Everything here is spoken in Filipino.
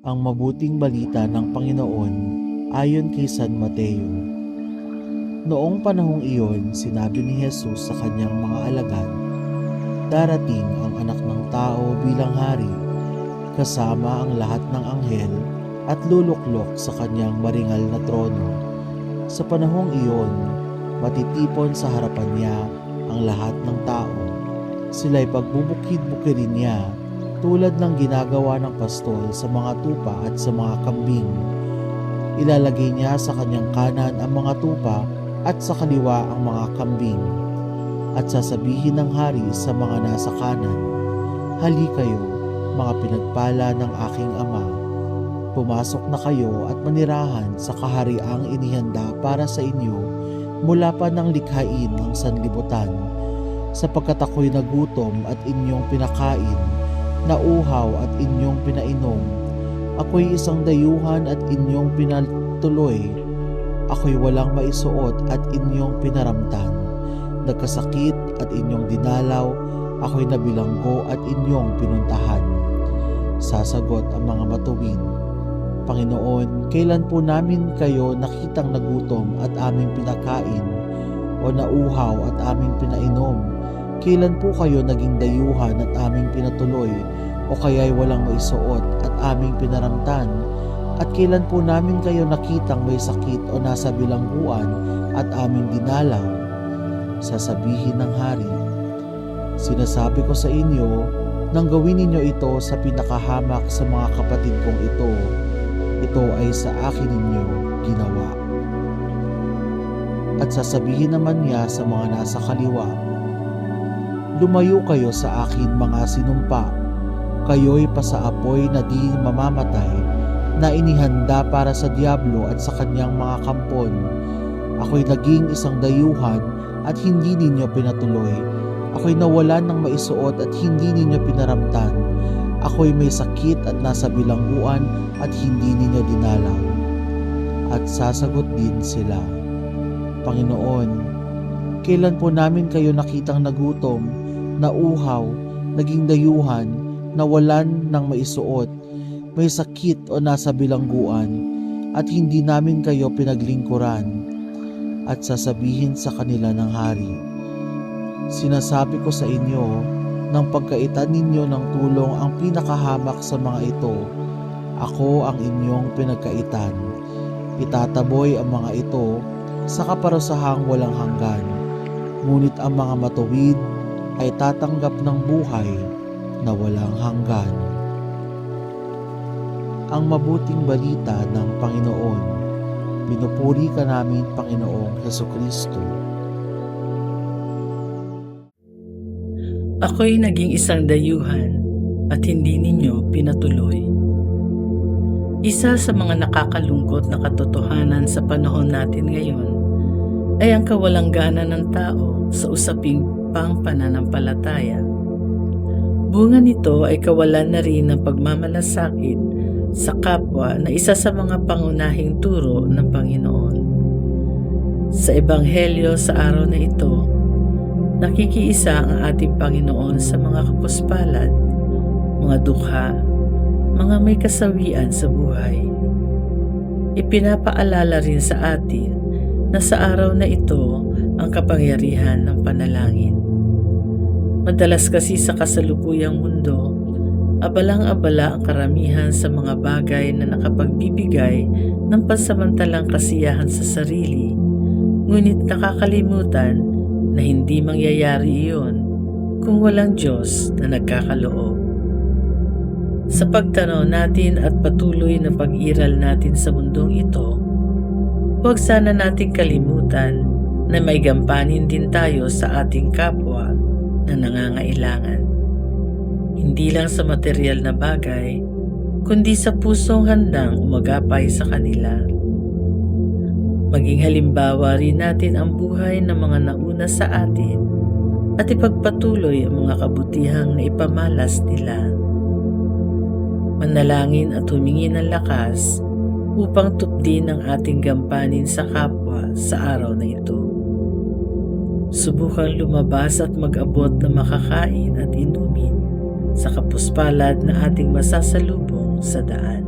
Ang mabuting balita ng Panginoon ayon kay San Mateo. Noong panahong iyon, sinabi ni Jesus sa kanyang mga alagad, "Darating ang Anak ng Tao bilang hari, kasama ang lahat ng anghel at luluklok sa kanyang maringal na trono. Sa panahong iyon, matitipon sa harapan niya ang lahat ng tao. Sila'y pagbubukid-bukirin niya tulad ng ginagawa ng pastol sa mga tupa at sa mga kambing. Ilalagay niya sa kanyang kanan ang mga tupa at sa kaliwa ang mga kambing. At sasabihin ng hari sa mga nasa kanan, 'Hali kayo, mga pinagpala ng aking Ama. Pumasok na kayo at manirahan sa kahariang inihanda para sa inyo mula pa ng likhain ng sanlibutan. Sapagkat ako'y nagutom at inyong pinakain, nauhaw at inyong pinainom. Ako'y isang dayuhan at inyong pinatuloy. Ako'y walang maisuot at inyong pinaramtan. Nagkasakit at inyong dinalaw. Ako'y nabilanggo at inyong pinuntahan." Sasagot ang mga matuwid, "Panginoon, kailan po namin kayo nakitang nagutom at aming pinakain, o nauhaw at aming pinainom? Kailan po kayo naging dayuhan at aming pinatuloy, o kaya'y walang maisuot at aming pinaramtan? At kailan po namin kayo nakitang may sakit o nasa bilangguan at aming dinalaw?" Sasabihin ng hari, "Sinasabi ko sa inyo, nang gawin ninyo ito sa pinakahamak sa mga kapatid kong ito ay sa akin ninyo ginawa." At sasabihin naman niya sa mga nasa kaliwa, "Lumayo kayo sa akin, mga sinumpa. Kayo'y pasaapoy na di mamamatay, na inihanda para sa diablo at sa kanyang mga kampon. Ako'y naging isang dayuhan at hindi ninyo pinatuloy. Ako'y nawalan ng maisuot at hindi ninyo pinaramtan. Ako'y may sakit at nasa bilangguan at hindi ninyo dinalaw." At sasagot din sila, "Panginoon, kailan po namin kayo nakitang nagutom, nauhaw, naging dayuhan, nawalan ng maisuot, may sakit o nasa bilangguan, at hindi namin kayo pinaglingkuran?" At sasabihin sa kanila ng hari, "Sinasabi ko sa inyo, nang pagkaitan ninyo ng tulong ang pinakahamak sa mga ito, ako ang inyong pinagkaitan. Itataboy ang mga ito sa kaparusahang walang hanggan, ngunit ang mga matuwid ay tatanggap ng buhay na walang hanggan." Ang mabuting balita ng Panginoon. Pinupuri ka namin, Panginoong Hesukristo. Ako'y naging isang dayuhan at hindi ninyo pinatuloy. Isa sa mga nakakalungkot na katotohanan sa panahon natin ngayon ay ang kawalanggana ng tao sa usaping pananampalataya. Bunga nito ay kawalan na rin ng pagmamalasakit sa kapwa na isa sa mga pangunahing turo ng Panginoon. Sa Ebanghelyo sa araw na ito, nakikiisa ang ating Panginoon sa mga kapuspalad, mga dukha, mga may kasawian sa buhay. Ipinapaalala rin sa atin na sa araw na ito ang kapangyarihan ng panalangin. Madalas kasi sa kasalukuyang mundo, abalang-abala ang karamihan sa mga bagay na nakapagbibigay ng pansamantalang kasiyahan sa sarili, ngunit nakakalimutan na hindi mangyayari iyon kung walang Diyos na nagkakaloob. Sa pagtanaw natin at patuloy na pag-iral natin sa mundong ito, huwag sana nating kalimutan na may gampanin din tayo sa ating kapwa na nangangailangan. Hindi lang sa material na bagay, kundi sa pusong handang umagapay sa kanila. Maging halimbawa rin natin ang buhay ng mga nauna sa atin at ipagpatuloy ang mga kabutihang na ipamalas nila. Manalangin at humingi ng lakas upang tupdin ang ating gampanin sa kapwa sa araw na ito. Subukang lumabas at mag-abot na makakain at inumin sa kapuspalad na ating masasalubong sa daan.